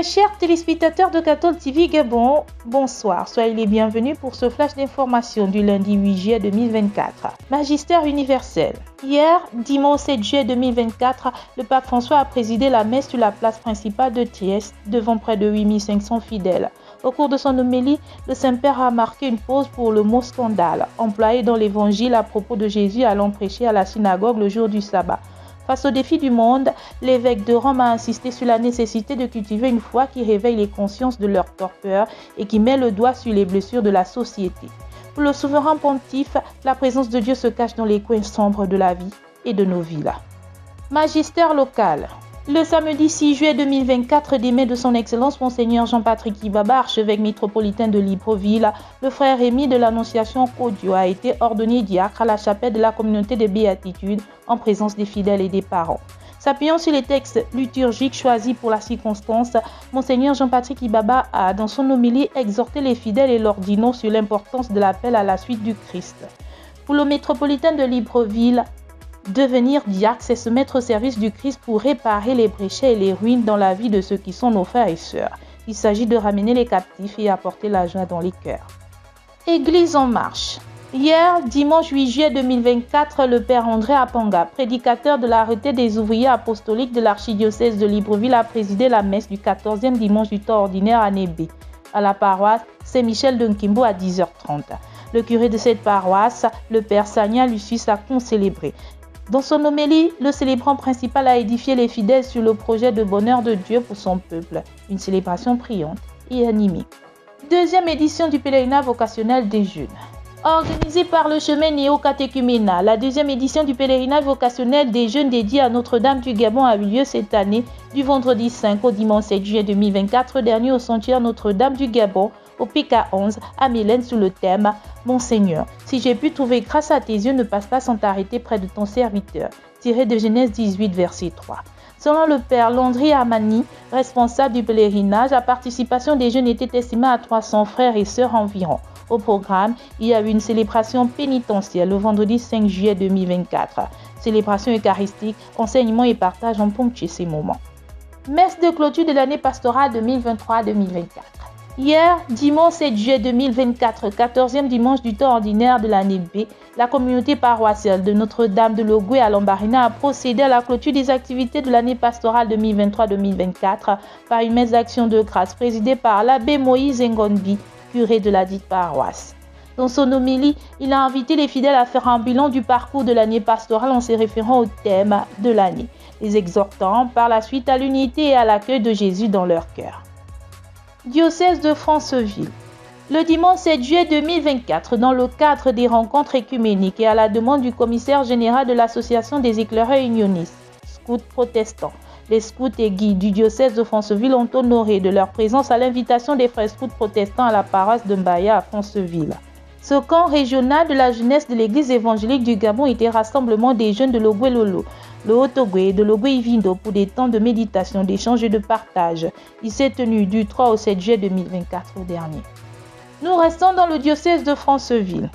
chers téléspectateurs de Cathol TV Gabon, bonsoir, soyez les bienvenus pour ce flash d'information du lundi 8 juillet 2024. Magistère universel. Hier, dimanche 7 juillet 2024, le pape François a présidé la messe sur la place principale de Trieste devant près de 8500 fidèles. Au cours de son homélie, le Saint-Père a marqué une pause pour le mot scandale, employé dans l'évangile à propos de Jésus allant prêcher à la synagogue le jour du sabbat. Face aux défis du monde, l'évêque de Rome a insisté sur la nécessité de cultiver une foi qui réveille les consciences de leur torpeur et qui met le doigt sur les blessures de la société. Pour le souverain pontife, la présence de Dieu se cache dans les coins sombres de la vie et de nos villes. Magistère local. Le samedi 6 juillet 2024, des mains de son Excellence Monseigneur Jean-Patrick Ibaba, archevêque métropolitain de Libreville, le frère Rémi de l'Annonciation Kodio a été ordonné diacre à la chapelle de la communauté des Béatitudes en présence des fidèles et des parents. S'appuyant sur les textes liturgiques choisis pour la circonstance, Monseigneur Jean-Patrick Ibaba a, dans son homélie, exhorté les fidèles et leur dit non sur l'importance de l'appel à la suite du Christ. Pour le métropolitain de Libreville, devenir diacre, c'est se mettre au service du Christ pour réparer les bréchets et les ruines dans la vie de ceux qui sont nos frères et sœurs. Il s'agit de ramener les captifs et apporter la joie dans les cœurs. Église en marche. Hier, dimanche 8 juillet 2024, le Père André Apanga, prédicateur de l'arrêté des ouvriers apostoliques de l'archidiocèse de Libreville, a présidé la messe du 14e dimanche du temps ordinaire année B, à la paroisse Saint-Michel de Nkimbo à 10h30. Le curé de cette paroisse, le Père Sanya Lucius, a concélébré. Dans son homélie, le célébrant principal a édifié les fidèles sur le projet de bonheur de Dieu pour son peuple, une célébration priante et animée. Deuxième édition du pèlerinage vocationnel des jeunes. Organisée par le chemin néo-catéchuménal, la deuxième édition du pèlerinage vocationnel des jeunes dédié à Notre-Dame du Gabon a eu lieu cette année du vendredi 5 au dimanche 7 juillet 2024 dernier au sanctuaire Notre-Dame du Gabon, au PK11 à Mélène sous le thème « Mon Seigneur, si j'ai pu trouver grâce à tes yeux, ne passe pas sans t'arrêter près de ton serviteur » tiré de Genèse 18 verset 3. Selon le Père Landry Amani, responsable du pèlerinage, la participation des jeunes était estimée à 300 frères et sœurs environ. Au programme, il y a eu une célébration pénitentielle le vendredi 5 juillet 2024. Célébration eucharistique, enseignement et partage ont ponctué ces moments. Messe de clôture de l'année pastorale 2023-2024. Hier, dimanche 7 juillet 2024, 14e dimanche du temps ordinaire de l'année B, la communauté paroissiale de Notre-Dame de Logoué à Lambarina a procédé à la clôture des activités de l'année pastorale 2023-2024 par une messe d'action de grâce présidée par l'abbé Moïse Ngonbi, curé de la dite paroisse. Dans son homélie, il a invité les fidèles à faire un bilan du parcours de l'année pastorale en se référant au thème de l'année, les exhortant par la suite à l'unité et à l'accueil de Jésus dans leur cœur. Diocèse de Franceville. Le dimanche 7 juillet 2024, dans le cadre des rencontres écuméniques et à la demande du commissaire général de l'association des éclaireurs unionistes, scouts protestants, les scouts et guides du diocèse de Franceville ont honoré de leur présence à l'invitation des frères scouts protestants à la paroisse de Mbaya à Franceville. Ce camp régional de la jeunesse de l'église évangélique du Gabon était rassemblement des jeunes de Logoué Lolo, le Haut-Ogoué et de Logoué Ivindo pour des temps de méditation, d'échange et de partage. Il s'est tenu du 3 au 7 juillet 2024 dernier. Nous restons dans le diocèse de Franceville.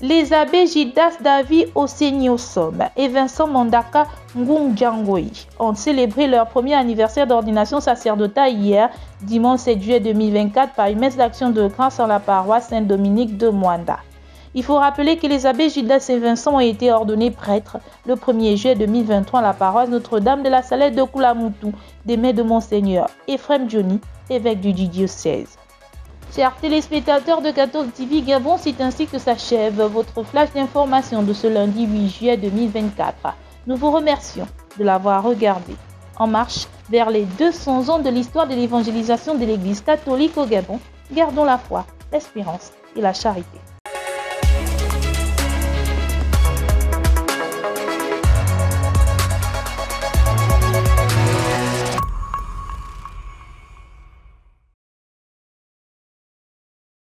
Les abbés Gildas David Oseniosom et Vincent Mandaka Ngungjangoyi ont célébré leur premier anniversaire d'ordination sacerdotale hier, dimanche 7 juillet 2024, par une messe d'action de grâce en la paroisse Saint-Dominique de Mwanda. Il faut rappeler que les abbés Gildas et Vincent ont été ordonnés prêtres le 1er juillet 2023 à la paroisse Notre-Dame de la Salette de Koulamoutou, des mains de Monseigneur Ephrem Johnny, évêque du diocèse. Chers téléspectateurs de Cathol TV Gabon, c'est ainsi que s'achève votre flash d'information de ce lundi 8 juillet 2024. Nous vous remercions de l'avoir regardé. En marche vers les 200 ans de l'histoire de l'évangélisation de l'Église catholique au Gabon, gardons la foi, l'espérance et la charité.